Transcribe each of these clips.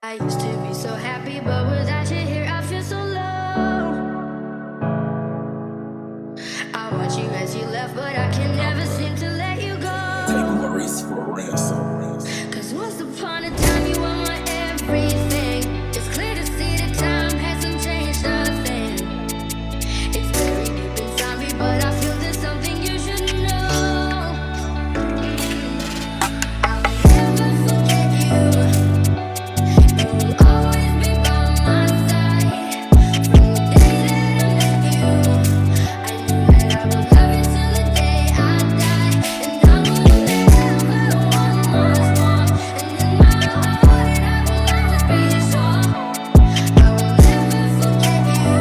I used to be so happy, but without you here, I feel so low. I watch you as you left, but I can never seem to let you go. Take Maurice for a ransom. Cause once upon a time, you were my everything. It's clear to see that time hasn't changed a thing. It's very deep inside me, but I feel there's something you should know. I'll never forget you. You will always be by my side. From the day that I met you, I knew that I would love you till the day I die. And I will never want much more. And in my heart, I will always be sure. I will never forget you.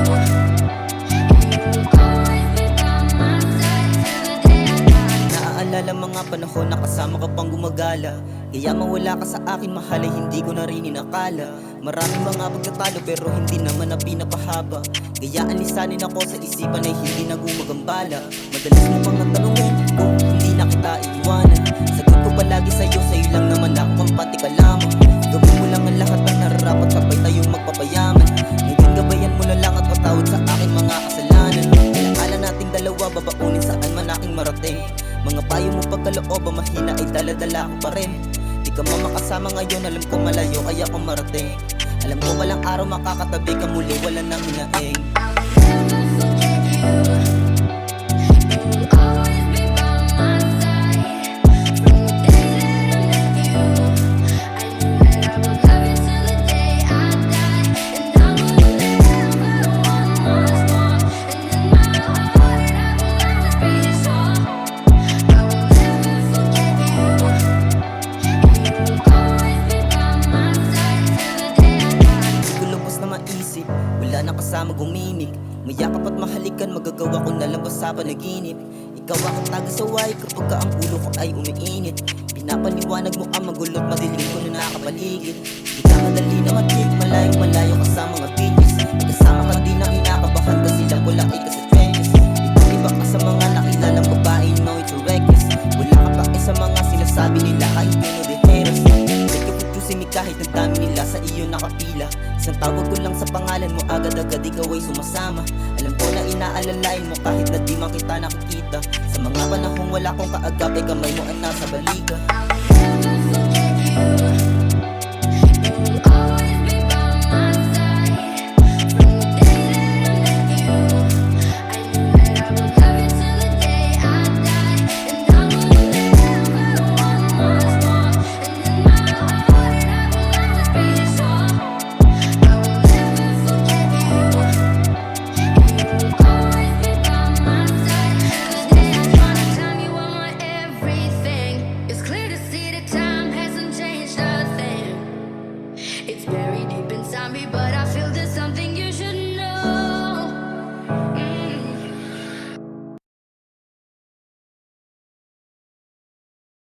You will always be by my side till the day I die. Naaalala mga panahon na kasama ka pang gumagala. Kaya mawala ka sa akin mahal ay hindi ko na rin inakala. Maraming mga pagtatalo pero hindi naman na pinapahaba. Kaya alisanin ako sa isipan ay hindi na gumagambala. Madalas mo mga tanongin kung hindi na kita iiwanan. Sagot ko palagi sa'yo lang naman ako ang pati ka lamang. Gawin mo lang ang lahat ng nararapat sabay tayong magpapayaman. Ngayon gabayan mo na lang at patawad sa aking mga kasalanan. Alaala nating dalawa babaunin saan man aking marating. Mga payo mo pagkaloob mahina ay daladala ko pa rin. Di ka makasama ngayon, alam ko malayo kaya ko marating. Alam ko walang araw makakatabi ka muli, wala nang hinaing. I'll never forget you. You will always be by my side. From the day that I met you, I knew that I would love you till the day I die. And I will never want much more. And in my heart, I will always be sure. I will never forget you. You will always be by my side till the day I die. Di ko lubos na maisip, wala na kasama gumimik. Mayakap at mahalikan, magagawa ko na lang ba sa panaginip. Ikaw ang taga-saway kapag ka ang ulo ko ay umiinit. Pinapaliwanag mo ang magulot, madilim ko na nakapaligid. Di ka madali na matik, malayong malayo ka sa mga bitches. Kasama ka din na kinakabahan kasi lang wala ay ka sa trenches. Ibang iba ka sa mga nakilalang babae, no it's a reckless. Wala ka pa sa mga sinasabi nila kahit yun the haters. Simi kahit ang dami nila sa iyo nakapila. Isang tawag ko lang sa pangalan mo, agad-agad ikaw ay sumasama. Alam ko na inaalalain mo kahit na di man kita nakikita. Sa mga panahong wala kong kaagap ay kamay mo ang nasa balikat. I'll never forget you.